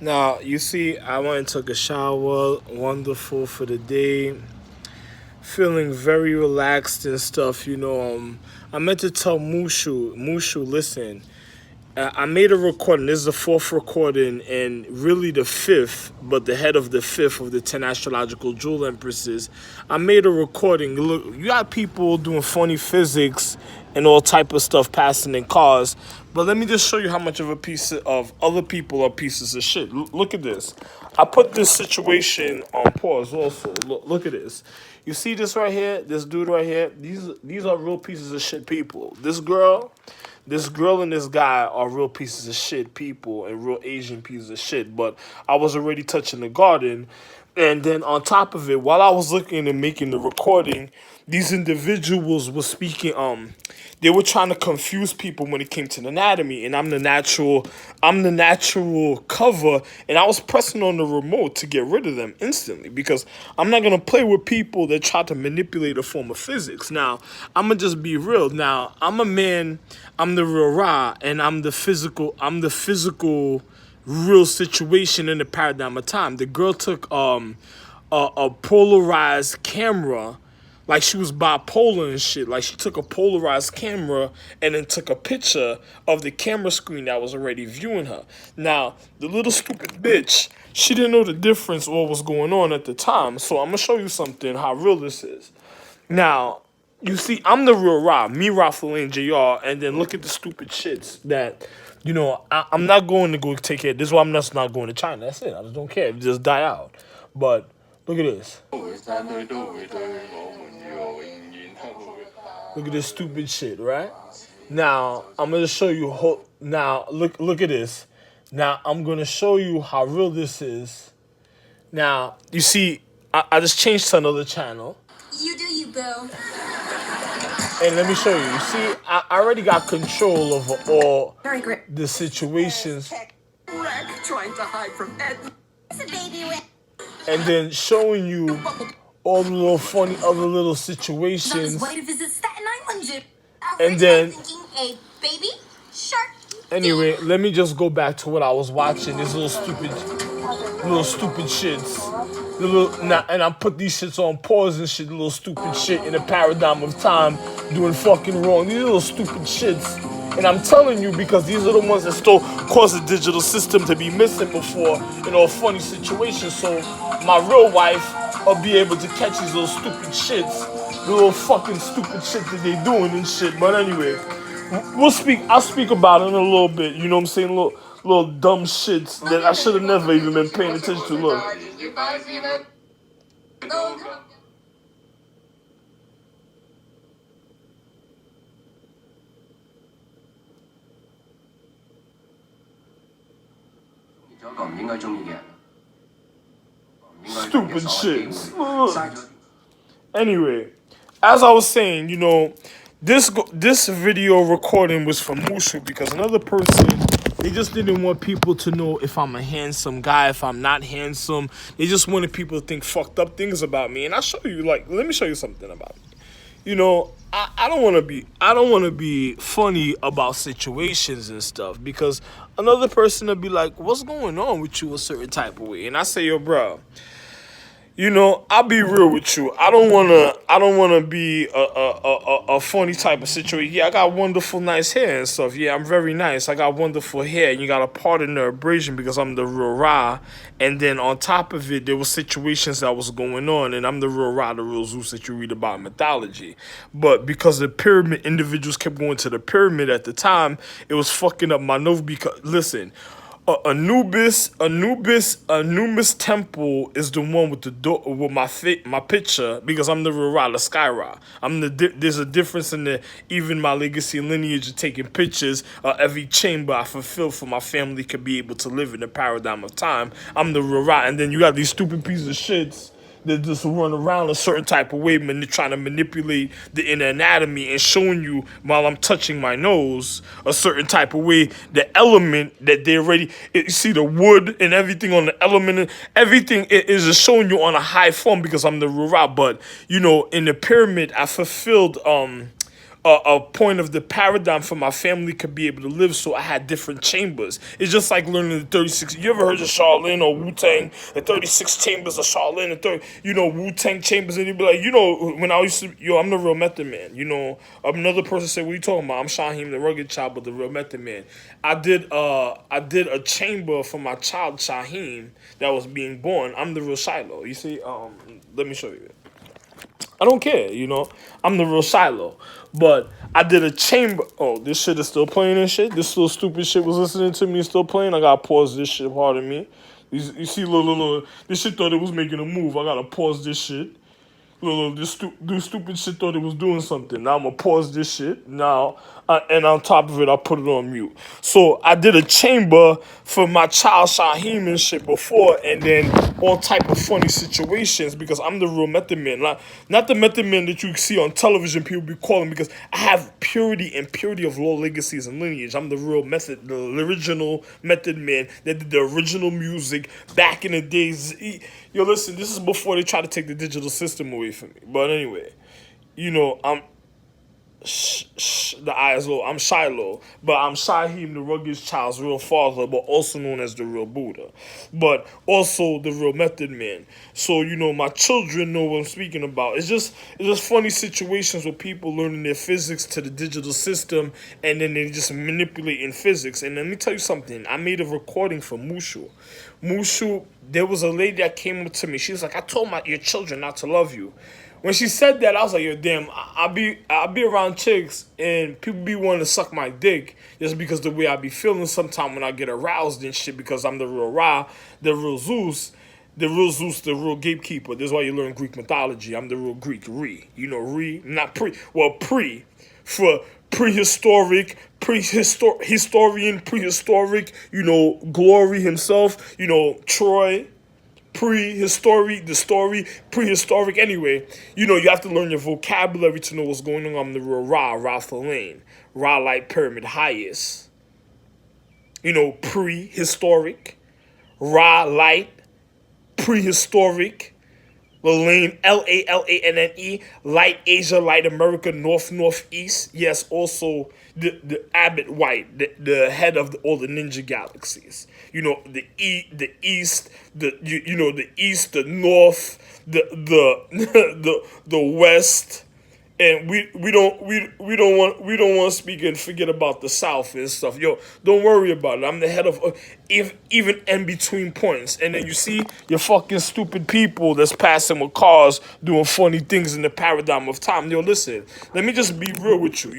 Now, you see, I went and took a shower, wonderful for the day, feeling very relaxed and stuff. I meant to tell Mushu, listen, I made a recording. This is the fourth recording, and really the fifth, but the head of the fifth of the 10 astrological jewel empresses. I made a recording. Look, you got people doing funny physics and all type of stuff passing in cars. But let me just show you how much of a piece of other people are pieces of shit. Look at this. I put this situation on pause also. Look at this. You see this right here? This dude right here? These are real pieces of shit people. This girl and this guy are real pieces of shit people and real Asian pieces of shit. But I was already touching the garden. And then on top of it, while I was looking and making the recording, these individuals were speaking, they were trying to confuse people when it came to the anatomy. And I'm the natural cover, and I was pressing on the remote to get rid of them instantly because I'm not gonna play with people that try to manipulate a form of physics. Now, I'm gonna just be real. Now, I'm a man, I'm the real Ra, and I'm the physical real situation in the paradigm of time. The girl took a polarized camera, like she was bipolar and shit. Like she took a polarized camera and then took a picture of the camera screen that was already viewing her. Now, the little stupid bitch, she didn't know the difference or what was going on at the time. So I'm gonna show you something how real this is. Now, you see, I'm the real Rob, me, Raffle, and JR, and then look at the stupid shits that, I'm not going to go take care. This is why I'm just not going to China. That's it. I just don't care. It just die out. But look at this. Look at this stupid shit, right? Now, I'm going to show you. Now, look at this. Now, I'm going to show you how real this is. Now, you see, I just changed to another channel. You do you, boo. And let me show you. You see, I already got control over all the situations. Trying to hide from Ed. And then showing you all the little funny other little situations. And then, anyway, let me just go back to what I was watching. This little stupid shits. And I put these shits on pause and shit, little stupid shit in the paradigm of time, doing fucking wrong. These little stupid shits. And I'm telling you because these are the ones that still cause the digital system to be missing before in all funny situations. So my real wife will be able to catch these little stupid shits, the little fucking stupid shit that they doing and shit. But anyway, I'll speak about it in a little bit. You know what I'm saying? Little dumb shits that I should have never even been paying attention to. Look. Stupid shits. Anyway, as I was saying, this video recording was from Mushu because another person, they just didn't want people to know if I'm a handsome guy, if I'm not handsome. They just wanted people to think fucked up things about me. And let me show you something about me. I don't want to be funny about situations and stuff because another person will be like, what's going on with you a certain type of way? And I say, yo, bro, I'll be real with you. I don't wanna be a funny type of situation. Yeah, I got wonderful, nice hair and stuff. Yeah, I'm very nice. I got wonderful hair. You gotta pardon the abrasion because I'm the real Ra. And then on top of it, there were situations that was going on, and I'm the real Ra, the real Zeus that you read about in mythology. But because the pyramid individuals kept going to the pyramid at the time, it was fucking up my nose. Because listen. Anubis temple is the one with the door with my picture because I'm the real Ra, the Sky Ra. There's a difference in even my legacy and lineage of taking pictures. Every chamber I fulfill for my family could be able to live in the paradigm of time. I'm the real Ra, and then you got these stupid pieces of shits that just run around a certain type of way, man. They're trying to manipulate the inner anatomy and showing you while I'm touching my nose a certain type of way. The element that they already, you see the wood and everything on the element, and everything is just showing you on a high form because I'm the Rura. But in the pyramid, I fulfilled a point of the paradigm for my family could be able to live. So I had different chambers. It's just like learning the 36. You ever heard of Shaolin or Wu Tang? The 36 chambers of Shaolin, the 30, Wu Tang chambers, and you'd be like, when I used to, I'm the real Method Man. Another person said, "What are you talking about?" I'm Shaheem, the rugged child, but the real Method Man. I did a chamber for my child Shaheem that was being born. I'm the real Shiloh. You see, let me show you. I don't care, I'm the real Shiloh. But I did a chamber. Oh, this shit is still playing and shit. This little stupid shit was listening to me and still playing. I gotta pause this shit. Pardon me. You see, look. This shit thought it was making a move. I gotta pause this shit. This stupid shit thought it was doing something. Now I'm gonna pause this shit. Now, and on top of it, I put it on mute. So I did a chamber for my child Shaheem and shit before, and then all type of funny situations because I'm the real Method Man. Not the Method Man that you see on television. People be calling because I have purity and purity of law, legacies, and lineage. I'm the real Method, the original Method Man that did the original music back in the days. Yo, listen, this is before they try to take the digital system away from me. But anyway, I'm the I is low. I'm Shiloh, but I'm Shaheem, the rugged child's real father, but also known as the real Buddha, but also the real Method Man. So my children know what I'm speaking about. It's just funny situations where people learning their physics to the digital system, and then they just manipulating physics. And let me tell you something. I made a recording for Mushu. There was a lady that came up to me. She was like, "I told your children not to love you." When she said that, I was like, "Yo, damn, I'll be around chicks and people be wanting to suck my dick just because the way I be feeling sometimes when I get aroused and shit because I'm the real Ra, the real Zeus, the real gatekeeper. This is why you learn Greek mythology. I'm the real Greek Re. Re, not pre. Well, pre for prehistoric, historian, prehistoric. Glory himself. Troy prehistoric, the story, prehistoric. Anyway, you have to learn your vocabulary to know what's going on. I'm the real Ra Thalane, Ra Light Pyramid highest. Prehistoric, Ra Light, prehistoric, Lane, Lalane, Light Asia, Light America, Northeast. Yes, also the Abbott White, the head of all the ninja galaxies. The east, the east, the north, the west. And we don't want to speak and forget about the South and stuff. Yo, don't worry about it. I'm the head of even in between points. And then you see your fucking stupid people that's passing with cars doing funny things in the paradigm of time. Yo, listen, let me just be real with you.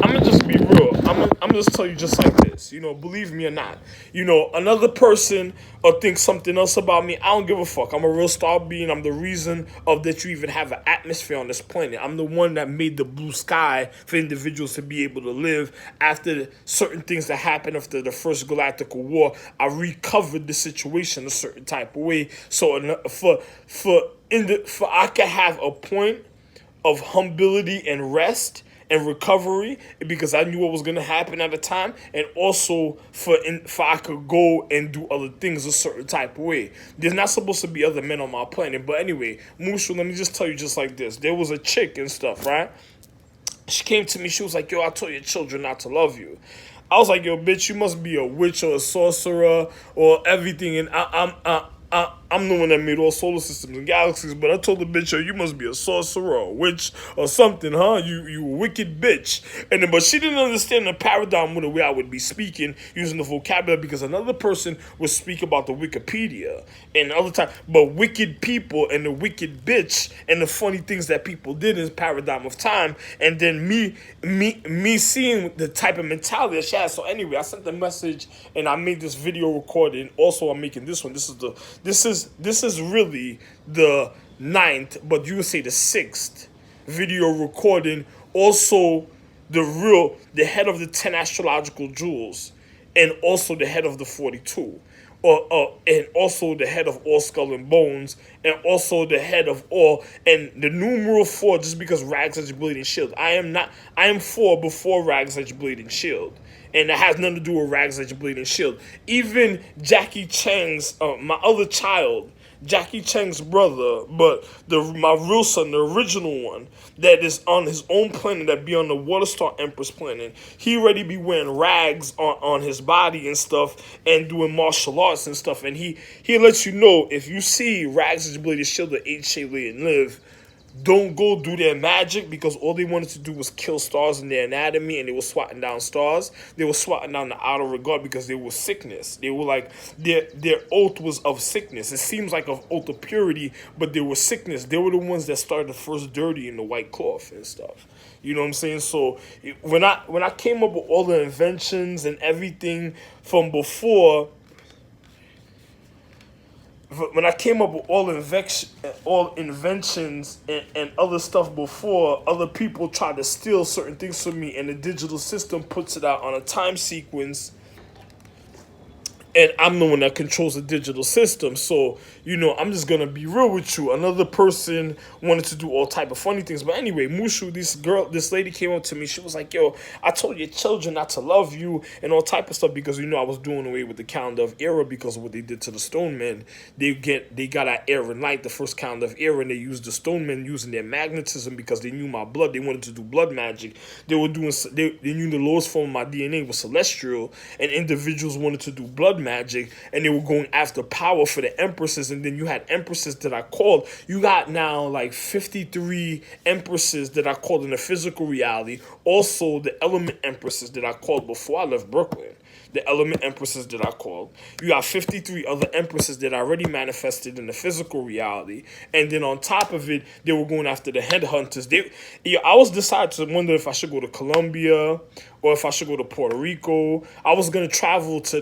I'm gonna just be real. I'm gonna just tell you just like this. Believe me or not. Another person or think something else about me. I don't give a fuck. I'm a real star being. I'm the reason that you even have an atmosphere on this planet. I'm the one that made the blue sky for individuals to be able to live after certain things that happened after the first galactic war. I recovered the situation a certain type of way. So I can have a point of humility and rest and recovery because I knew what was going to happen at the time, and also for I could go and do other things a certain type of way. There's not supposed to be other men on my planet, but anyway, Mushu, let me just tell you just like this. There was a chick and stuff, right? She came to me, she was like, "Yo, I told your children not to love you." I was like, "Yo, bitch, you must be a witch or a sorcerer or everything," and I'm the one that made all solar systems and galaxies, but I told the bitch, "Yo, you must be a sorcerer or a witch or something, huh? You a wicked bitch." But she didn't understand the paradigm with the way I would be speaking, using the vocabulary, because another person would speak about the Wikipedia and other time, but wicked people and the wicked bitch and the funny things that people did in the paradigm of time, and then me seeing the type of mentality that she has. So anyway, I sent the message and I made this video recording. Also, I'm making this one. This is really the 9th, but you would say the 6th video recording. Also, the head of the 10 astrological jewels, and also the head of the 42, and also the head of all skull and bones, and also the head of all, and the numeral 4, just because Rags Edge Bleeding Shield. I am 4 before Rags Edge Bleeding Shield. And it has nothing to do with Rags Edge Bleeding Shield. Even Jackie Chan's, my other child, Jackie Chan's brother, but my real son, the original one, that is on his own planet, that be on the Water Star Empress planet. He already be wearing rags on his body and stuff, and doing martial arts and stuff. And he lets you know, if you see Rags' ability to shield the eight shade and live, don't go do their magic, because all they wanted to do was kill stars in their anatomy, and they were swatting down stars. They were swatting down the outer regard because they were sickness. They were like, their oath was of sickness. It seems like an oath of purity, but they were sickness. They were the ones that started the first dirty in the white cloth and stuff. You know what I'm saying? So when I came up with all the inventions and everything from before, when I came up with all inventions and other stuff before, other people tried to steal certain things from me, and the digital system puts it out on a time sequence, and I'm the one that controls the digital system. So, I'm just gonna be real with you. Another person wanted to do all type of funny things. But anyway, Mushu, this lady came up to me. She was like, yo, I told your children not to love you and all type of stuff, because I was doing away with the calendar of Era because of what they did to the stone men. They got at Era Night, the first calendar of Era, and they used the stone men using their magnetism because they knew my blood. They wanted to do blood magic. They knew the lowest form of my DNA was celestial, and individuals wanted to do blood magic, and they were going after power for the empresses. And then you had empresses that I called. You got now like 53 empresses that I called in the physical reality. Also the element empresses that I called before I left Brooklyn. The element empresses that I called. You got 53 other empresses that I already manifested in the physical reality. And then on top of it, they were going after the headhunters. I was deciding to wonder if I should go to Colombia or if I should go to Puerto Rico. I was going to travel to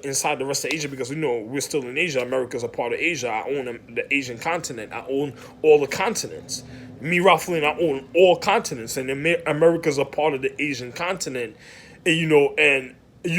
inside the rest of Asia, because we're still in Asia. America's a part of Asia. I own the Asian continent. I own all the continents. Me, Ralph-Lin, I own all continents, and America's a part of the Asian continent. And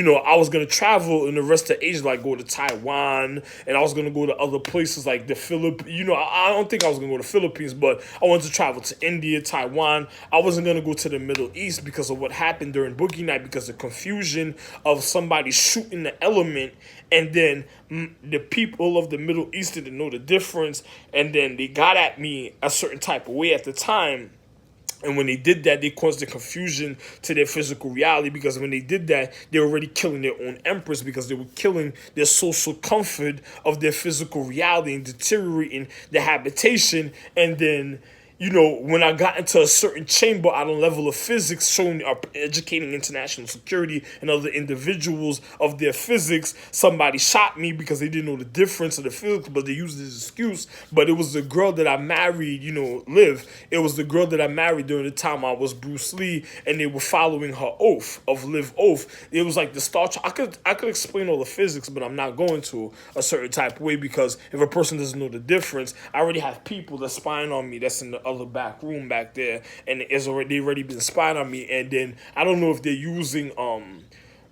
I was going to travel in the rest of Asia, like go to Taiwan, and I was going to go to other places like the Philippines. I don't think I was going to go to the Philippines, but I wanted to travel to India, Taiwan. I wasn't going to go to the Middle East because of what happened during Boogie Night, because of confusion of somebody shooting the element, and then the people of the Middle East didn't know the difference, and then they got at me a certain type of way at the time. And when they did that, they caused the confusion to their physical reality, because when they did that, they were already killing their own empress, because they were killing their social comfort of their physical reality and deteriorating their habitation. And then when I got into a certain chamber at a level of physics, showing educating international security and other individuals of their physics, somebody shot me because they didn't know the difference of the physics, but they used this excuse. But it was the girl that I married, Liv. It was the girl that I married during the time I was Bruce Lee, and they were following her oath of Liv oath. It was like the Star Trek. I could explain all the physics, but I'm not going to a certain type of way, because if a person doesn't know the difference, I already have people that's spying on me that's in the other back room back there, and they already been spying on me. And then I don't know if they're using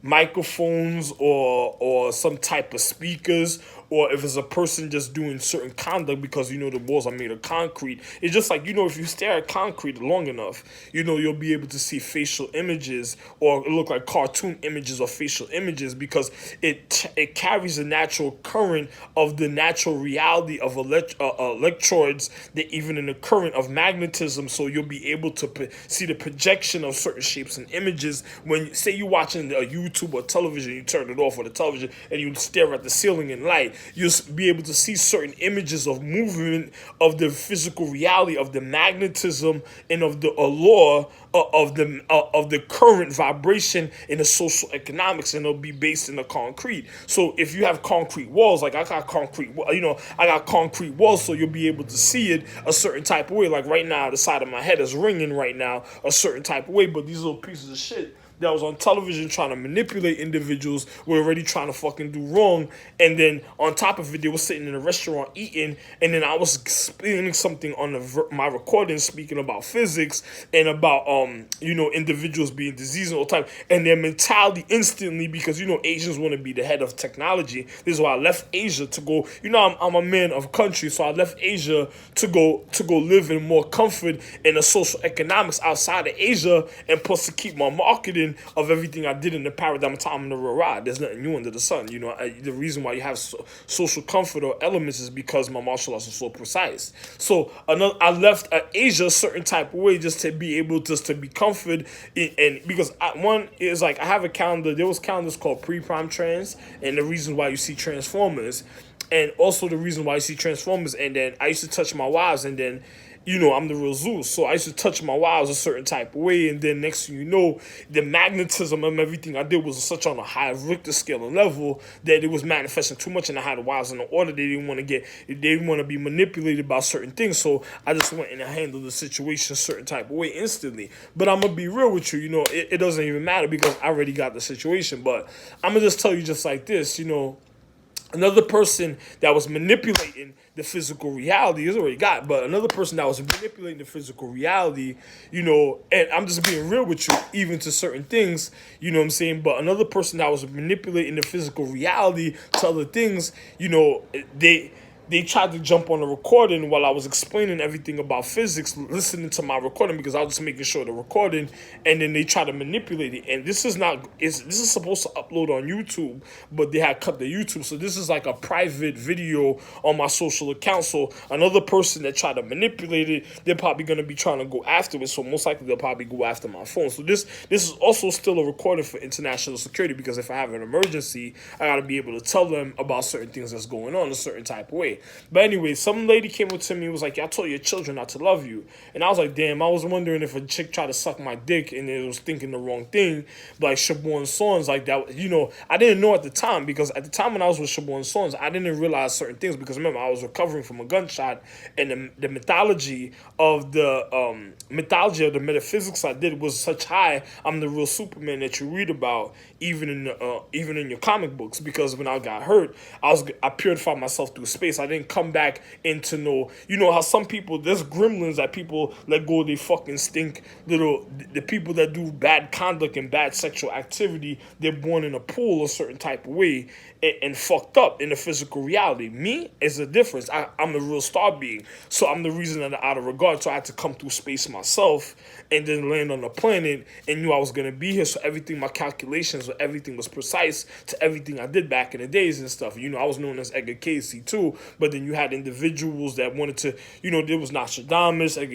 microphones or some type of speakers, or if it's a person just doing certain conduct, because the walls are made of concrete. It's just like, if you stare at concrete long enough, you'll be able to see facial images, or it look like cartoon images or facial images, because it carries the natural current of the natural reality of electrodes, that even in the current of magnetism. So you'll be able to see the projection of certain shapes and images. When, say, you're watching a YouTube or television, you turn it off, or the television, and you stare at the ceiling in light, you'll be able to see certain images of movement of the physical reality, of the magnetism, and of the allure of the current vibration in the social economics, and it'll be based in the concrete. So if you have concrete walls, like I got concrete walls, so you'll be able to see it a certain type of way. Like right now, the side of my head is ringing right now a certain type of way, but these little pieces of shit that was on television trying to manipulate individuals were already trying to fucking do wrong. And then on top of it, they were sitting in a restaurant eating, and then I was explaining something on my recording, speaking about physics and about individuals being diseased and all type, and their mentality instantly, because Asians want to be the head of technology. This is why I left Asia to go. I'm a man of country, so I left Asia to go live in more comfort in the social economics outside of Asia, and plus to keep my marketing recording of everything I did in the paradigm of time in the real ride. There's nothing new under the sun. The reason why you have social comfort or elements is because my martial arts are so precise. So I left Asia a certain type of way just to be able to be comforted and because one is like I have a calendar. There was calendars called pre-prime trans, and the reason why you see Transformers, and also the reason why you see Transformers, and then I used to touch my wives, and then I'm the real Zeus. So I used to touch my wives a certain type of way, and then next thing you know, the magnetism of everything I did was such on a high Richter scale and level that it was manifesting too much, and I had the wives in the order. They didn't want to be manipulated by certain things. So I just went and I handled the situation a certain type of way instantly. But I'm gonna be real with you, it doesn't even matter because I already got the situation. But I'm gonna just tell you just like this, another person that was manipulating the physical reality is already got, but another person that was manipulating the physical reality, and I'm just being real with you, even to certain things, you know what I'm saying? But another person that was manipulating the physical reality to other things, they tried to jump on the recording while I was explaining everything about physics, listening to my recording because I was just making sure the recording, and then they tried to manipulate it. And this is supposed to upload on YouTube, but they had cut the YouTube, so this is like a private video on my social account. So another person that tried to manipulate it, they're probably gonna be trying to go after it. So most likely they'll probably go after my phone. So this is also still a recording for international security because if I have an emergency, I gotta be able to tell them about certain things that's going on a certain type of way. But anyway, some lady came up to me and was like, I told your children not to love you. And I was like, damn, I was wondering if a chick tried to suck my dick and it was thinking the wrong thing. But like Siobhan Sons, like that, I didn't know at the time because at the time when I was with Siobhan Sons, I didn't realize certain things because remember, I was recovering from a gunshot and the mythology of the metaphysics I did was such high. I'm the real Superman that you read about even in your comic books because when I got hurt, I purified myself through space. I didn't come back into how some people, there's gremlins that people let go, they fucking stink little, the people that do bad conduct and bad sexual activity, they're born in a pool a certain type of way and fucked up in the physical reality. Me is a difference. I'm the real star being, so I'm the reason that out of regard, so I had to come through space myself and then land on the planet and knew I was going to be here, so everything, my calculations, everything was precise to everything I did back in the days and stuff. I was known as Edgar Casey too, but then you had individuals that wanted to, there was Nostradamus, and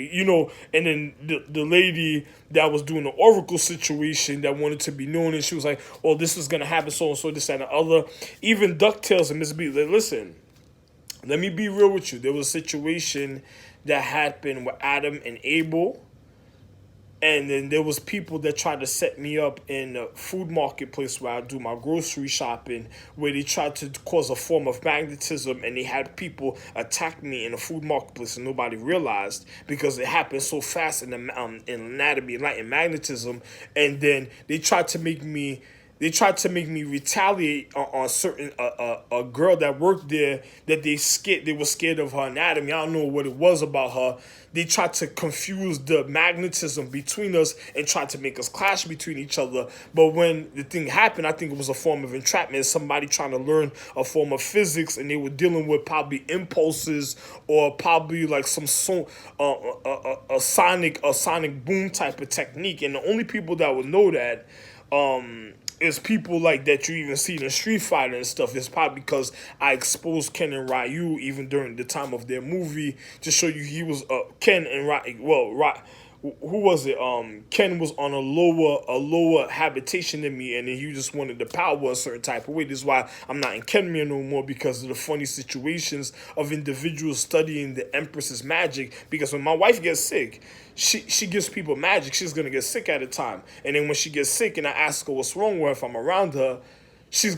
then the lady that was doing the Oracle situation that wanted to be known, and she was like, oh, this is going to happen, so and so, this and the other. Even DuckTales and Miss B, listen, let me be real with you. There was a situation that happened with Adam and Abel, and then there was people that tried to set me up in a food marketplace where I do my grocery shopping, where they tried to cause a form of magnetism, and they had people attack me in a food marketplace, and nobody realized because it happened so fast in the in anatomy, light, and magnetism, and then they tried to make me retaliate on certain a girl that worked there that they were scared of her anatomy. I don't know what it was about her. They tried to confuse the magnetism between us and tried to make us clash between each other. But when the thing happened, I think it was a form of entrapment. Somebody trying to learn a form of physics, and they were dealing with probably impulses or probably like some a sonic boom type of technique. And the only people that would know that is people like that you even see in Street Fighter and stuff. It's probably because I exposed Ken and Ryu even during the time of their movie to show you he was Ken and Ryu. Well, who was it? Ken was on a lower habitation than me, and then he just wanted the power a certain type of way. This is why I'm not in Kenmir no more, because of the funny situations of individuals studying the Empress's magic. Because when my wife gets sick, she gives people magic. She's gonna get sick at a time, and then when she gets sick, and I ask her what's wrong with her, if I'm around her, it's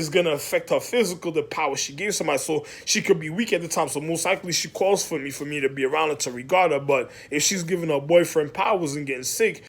gonna affect her physical, the power she gave somebody. So she could be weak at the time. So most likely she calls for me to be around her to regard her. But if she's giving her boyfriend powers and getting sick,